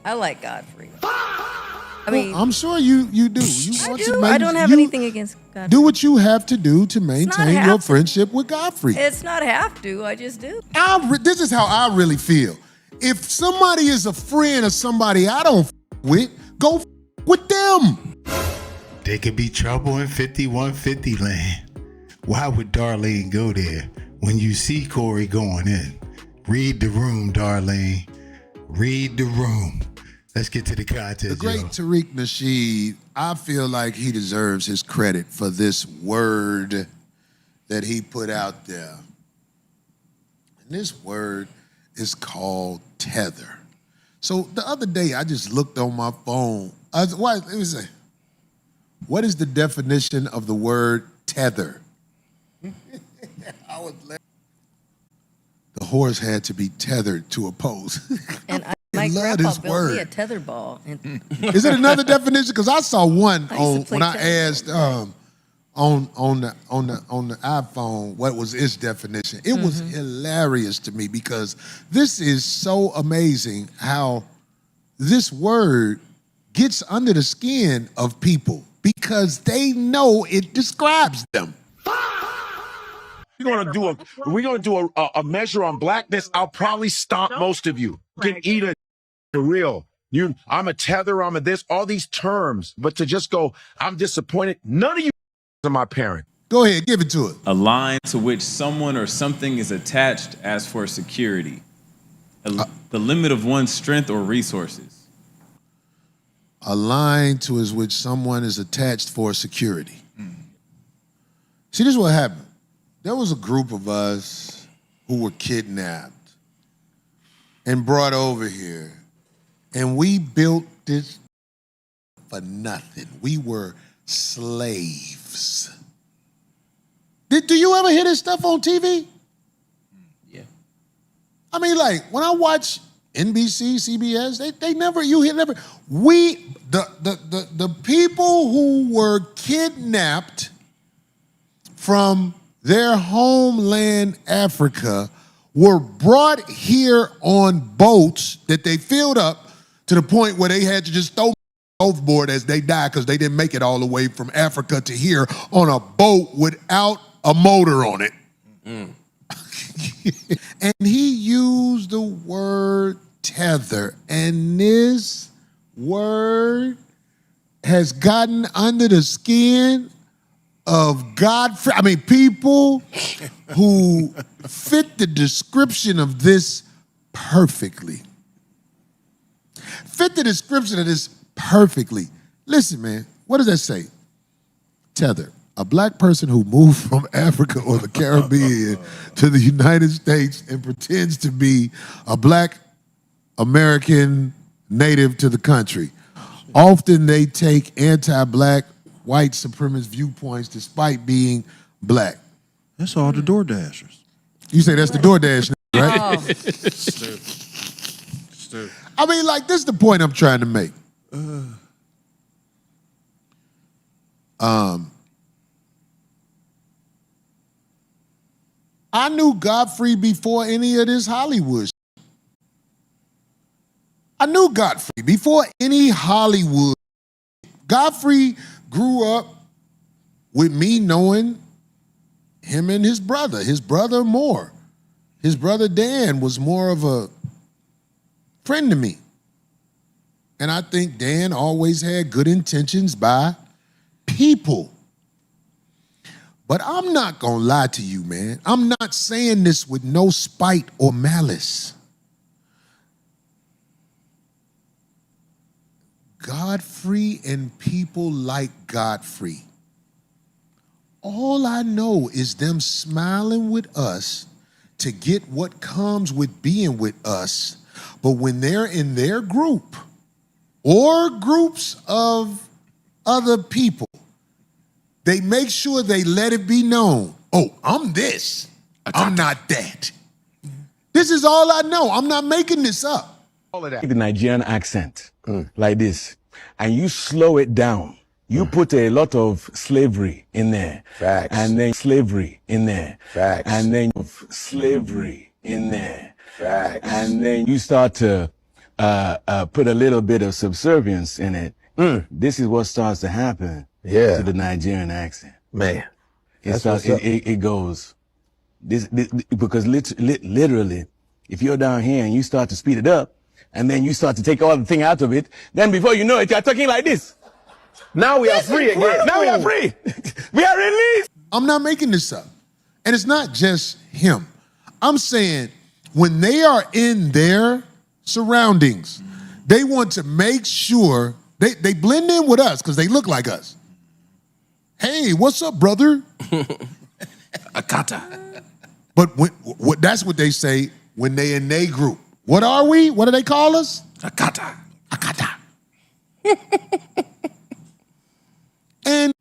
I like Godfrey. I mean, I'm sure you do. I don't have anything against Godfrey. Do what you have to do to maintain your friendship with Godfrey. It's not have to. I just do. This is how I really feel. If somebody is a friend of somebody I don't with, go with them. There could be trouble in 5150 land. Why would Darlene go there when you see Corey going in? Read the room, Darlene. Read the room. Let's get to the content. The great Tariq Nasheed, I feel like he deserves his credit for this word that he put out there. And this word is called tether. So the other day, I just looked on my phone. What is the definition of the word tether? The horse had to be tethered to a post. And my grandpa built me a tether ball. Is it another definition? Because I saw one when I asked on the iPhone what was its definition. It was hilarious to me because this is so amazing how this word gets under the skin of people because they know it describes them. We're gonna do a measure on blackness. I'll probably stomp most of you. You can eat it for real. I'm a tether, I'm a this, all these terms. But to just go, I'm disappointed. None of you are my parent. Go ahead, give it to it. A line to which someone or something is attached as for security. The limit of one's strength or resources. A line to which someone is attached for security. See, this is what happened. There was a group of us who were kidnapped and brought over here, and we built this for nothing. We were slaves. Do you ever hear this stuff on TV? Yeah. I mean, like, when I watch NBC, CBS, the people who were kidnapped from their homeland, Africa, were brought here on boats that they filled up to the point where they had to just throw overboard as they died because they didn't make it all the way from Africa to here on a boat without a motor on it. And he used the word tether, and this word has gotten under the skin of Godfrey. I mean, people who fit the description of this perfectly. Fit the description of this perfectly. Listen, man, what does that say? Tether, a black person who moved from Africa or the Caribbean to the United States and pretends to be a black American native to the country. Often they take anti-black white supremacist viewpoints despite being black. That's all the DoorDashers. You say that's the DoorDash, right? Stupid. I mean, like, this is the point I'm trying to make. I knew Godfrey before any of this Hollywood. I knew Godfrey before any Hollywood. Godfrey grew up with me knowing him and his brother more. His brother Dan was more of a friend to me. And I think Dan always had good intentions by people. But I'm not gonna lie to you, man. I'm not saying this with no spite or malice. Godfrey and people like Godfrey. All I know is them smiling with us to get what comes with being with us. But when they're in their group or groups of other people, they make sure they let it be known. Oh, I'm this. I'm not that. This is all I know. I'm not making this up. All of that. The Nigerian accent like this, and you slow it down. You put a lot of slavery in there. Facts. And then slavery in there. Facts. And then slavery in there. Facts. And then you start to put a little bit of subservience in it, this is what starts to happen to the Nigerian accent. Man. It goes, because literally, if you're down here and you start to speed it up, and then you start to take all the thing out of it, then before you know it, you're talking like this. Now we are free again. Now we are free. We are released. I'm not making this up. And it's not just him. I'm saying when they are in their surroundings, they want to make sure they blend in with us because they look like us. Hey, what's up, brother? Akata. But that's what they say when they in their group. What are we? What do they call us? Akata. Akata. And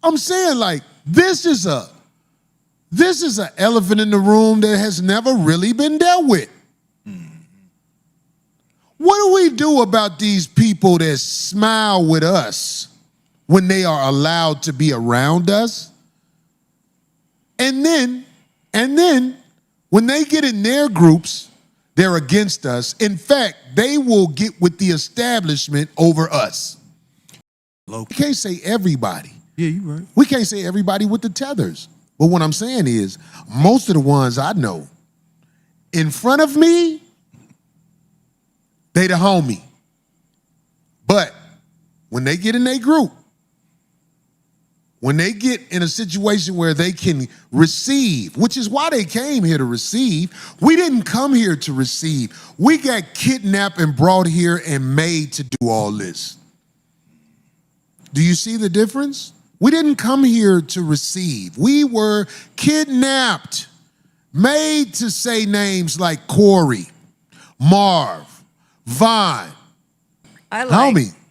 I'm saying, like, this is an elephant in the room that has never really been dealt with. What do we do about these people that smile with us when they are allowed to be around us? And then when they get in their groups, they're against us. In fact, they will get with the establishment over us. We can't say everybody. Yeah, you're right. We can't say everybody with the tethers. But what I'm saying is, most of the ones I know, in front of me, they the homie. But when they get in their group, when they get in a situation where they can receive, which is why they came here to receive, we didn't come here to receive. We got kidnapped and brought here and made to do all this. Do you see the difference? We didn't come here to receive. We were kidnapped, made to say names like Corey, Marv, Vine. I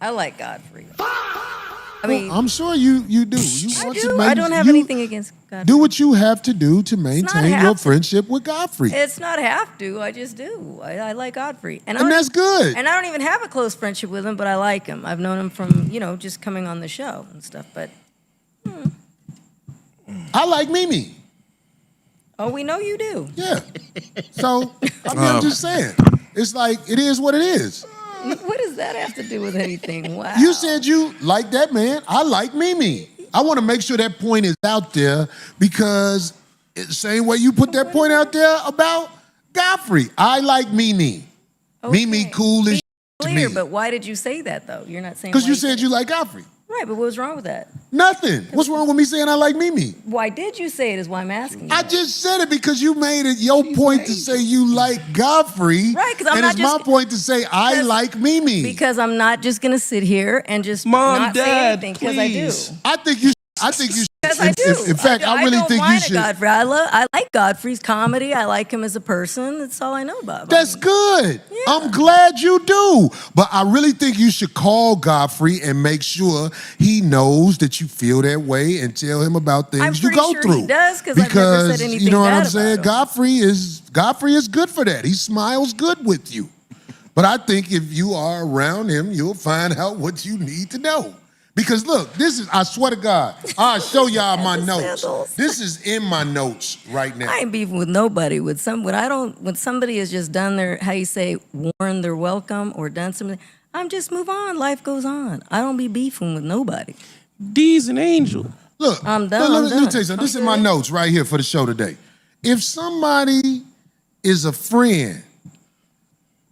like Godfrey. I mean, I'm sure you do. I don't have anything against Godfrey. Do what you have to do to maintain your friendship with Godfrey. It's not have to. I just do. I like Godfrey. And that's good. And I don't even have a close friendship with him, but I like him. I've known him from, just coming on the show and stuff. But I like Mimi. Oh, we know you do. Yeah. So, I'm just saying. It's like, it is what it is. What does that have to do with anything? Wow. You said you like that man. I like Mimi. I want to make sure that point is out there because it's the same way you put that point out there about Godfrey. I like Mimi. Okay. Mimi cool as Clear, me. but why did you say that, though? You're not saying Because why you said you like Godfrey. Right, but what was wrong with that? Nothing. What's wrong with me saying I like Mimi? Why did you say it is why I'm asking you. I just said it because you made it your point to say you like Godfrey. Right, because I'm and not it's my point to say I like Mimi. Because I'm not just going to sit here and just Mom, not Dad, say anything, because I do. please. I think you should. Because I do. In fact, I really don't think you whine at should. Godfrey. I like Godfrey's comedy. I like him as a person. That's all I know about him. That's good. Yeah. I'm glad you do. But I really think you should call Godfrey and make sure he knows that you feel that way and tell him about things I'm you pretty go sure through. he does, 'cause I've never said anything you know what bad I'm about saying? him. Godfrey is good for that. He smiles good with you. But I think if you are around him, you'll find out what you need to know. Because look, I swear to God, I'll show y'all my notes. Sandals. This is in my notes right now. I ain't beefing with nobody. When somebody has just done worn their welcome or done something, I'm just move on. Life goes on. I don't be beefing with nobody. D's an angel. Look, I'm done. let me tell you something. This is my notes right here for the show today. If somebody is a friend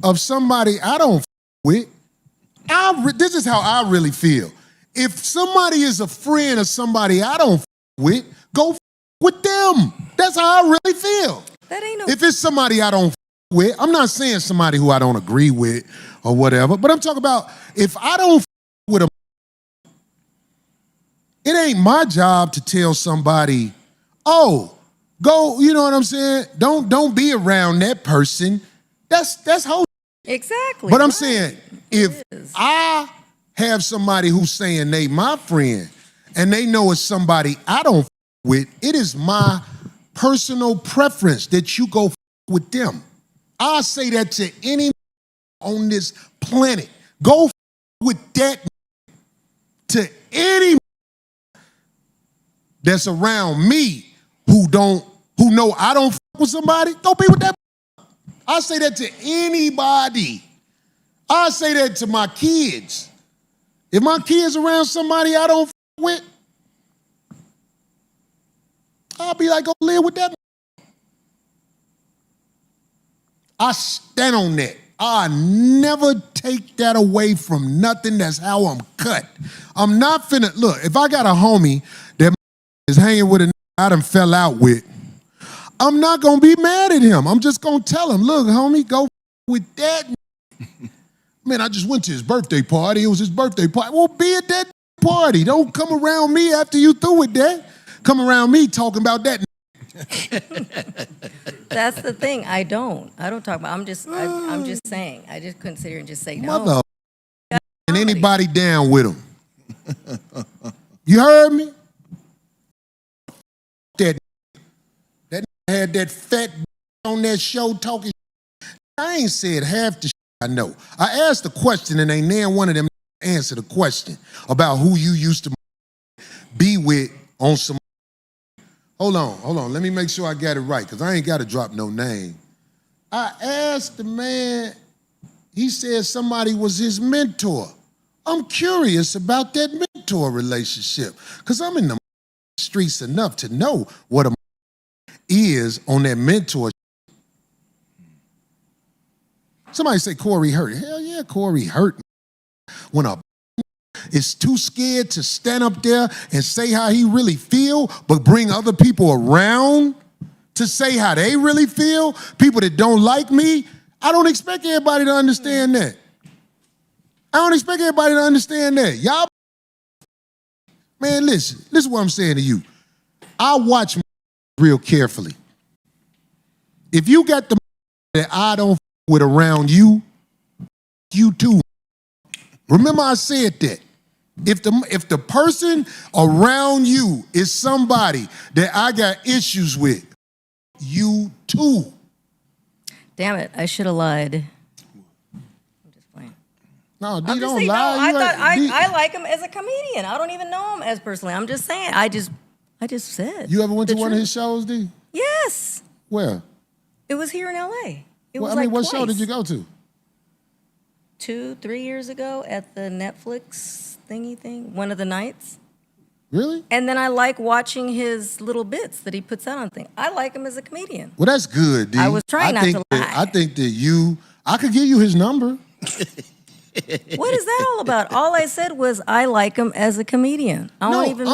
of somebody I don't with, this is how I really feel. If somebody is a friend of somebody I don't with, go with them. That's how I really feel. That ain't no. If it's somebody I don't with, I'm not saying somebody who I don't agree with or whatever, but I'm talking about if I don't with them, it ain't my job to tell somebody, oh, go, you know what I'm saying? Don't be around that person. That's whole. Exactly. But I'm right. saying, if I have somebody who's saying they my friend and they know it's somebody I don't with, it is my personal preference that you go with them. I say that to any on this planet. Go with that to any that's around me who know I don't with somebody. Go be with that. I say that to anybody. I say that to my kids. If my kids around somebody I don't with, I'll be like, go live with that. I stand on that. I never take that away from nothing. That's how I'm cut. I'm not finna, look, if I got a homie that is hanging with a I done fell out with, I'm not gonna be mad at him. I'm just gonna tell him, look, homie, go with that. Man, I just went to his birthday party. It was his birthday party. Well, be at that party. Don't come around me after you through with that. Come around me talking about that. That's the thing. I don't talk about. I'm just saying. I just couldn't sit here and just say no. Mother and anybody down with him. You heard me? That had that fat on that show talking. I ain't said half the shit I know. I asked the question and ain't nan one of them answer the question about who you used to be with on some. Hold on. Let me make sure I got it right, because I ain't got to drop no name. I asked the man, he said somebody was his mentor. I'm curious about that mentor relationship, because I'm in the streets enough to know what a is on that mentor. Somebody say Corey hurt. Hell yeah, Corey hurt me. When a is too scared to stand up there and say how he really feel, but bring other people around to say how they really feel, people that don't like me, I don't expect everybody to understand that. I don't expect everybody to understand that. Y'all, man, listen is what I'm saying to you. I watch real carefully. If you got the that I don't with around you, you too. Remember I said that. If the person around you is somebody that I got issues with, you too. Damn it! I should have lied. I'm just playing. No, D, I'm just don't saying, lie. no, I like him as a comedian. I don't even know him as personally. I'm just saying. I just said. You ever went to the one of truth. his shows, D? Yes. Where? It was here in L.A. It was I mean, like what twice. show did you go to? 2-3 years ago at the Netflix thingy thing, one of the nights. Really? And then I like watching his little bits that he puts out on things. I like him as a comedian. Well, that's good, D. I was trying not to lie. I think that I could give you his number. What is that all about? All I said was I like him as a comedian. I don't even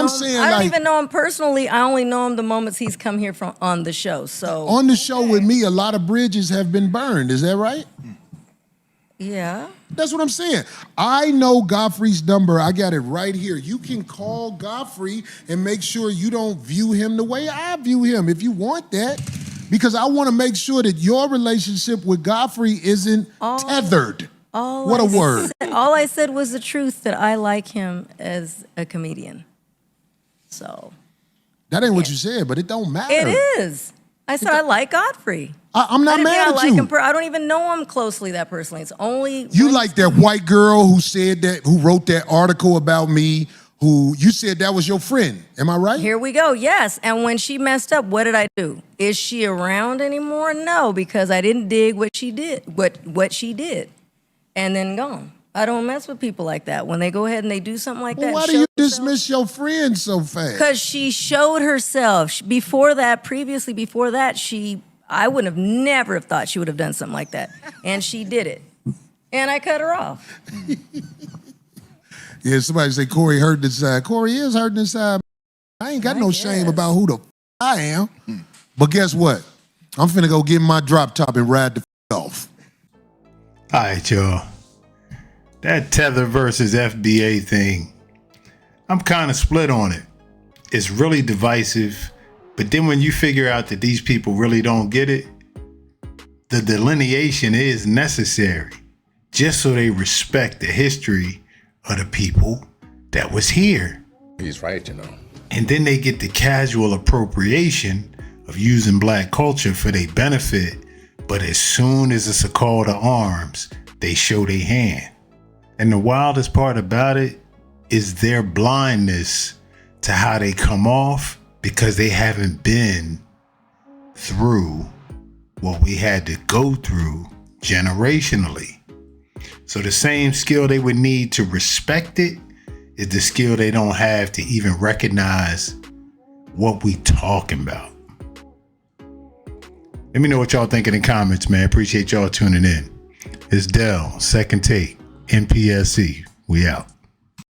know him personally. I only know him the moments he's come here from on the show. So on the show with me, a lot of bridges have been burned. Is that right? Yeah. That's what I'm saying. I know Godfrey's number. I got it right here. You can call Godfrey and make sure you don't view him the way I view him if you want that. Because I want to make sure that your relationship with Godfrey isn't tethered. What a word. All I said was the truth, that I like him as a comedian. So. That ain't what you said, but it don't matter. It is. I said I like Godfrey. I'm not mad at you. I don't even know him closely that personally. It's only you like that white girl who said that, who wrote that article about me, who you said that was your friend. Am I right? Here we go. Yes. And when she messed up, what did I do? Is she around anymore? No, because I didn't dig what she did, what she did, and then gone. I don't mess with people like that. When they go ahead and they do something like that. Why do you dismiss your friend so fast? Because she showed herself. Previously before that, I would have never have thought she would have done something like that. And she did it. And I cut her off. Yeah, somebody say Corey hurt inside. Corey is hurting inside. I ain't got no shame about who the I am. But guess what? I'm finna go get my drop top and ride the off. All right, y'all. That Tether versus FBA thing, I'm kind of split on it. It's really divisive, but then when you figure out that these people really don't get it, the delineation is necessary just so they respect the history of the people that was here. He's right, you know. And then they get the casual appropriation of using black culture for their benefit, but as soon as it's a call to arms, they show their hand. And the wildest part about it is their blindness to how they come off, because they haven't been through what we had to go through generationally. So the same skill they would need to respect it is the skill they don't have to even recognize what we talking about. Let me know what y'all think in the comments, man. Appreciate y'all tuning in. It's Dell, Second Take, NPSC. We out.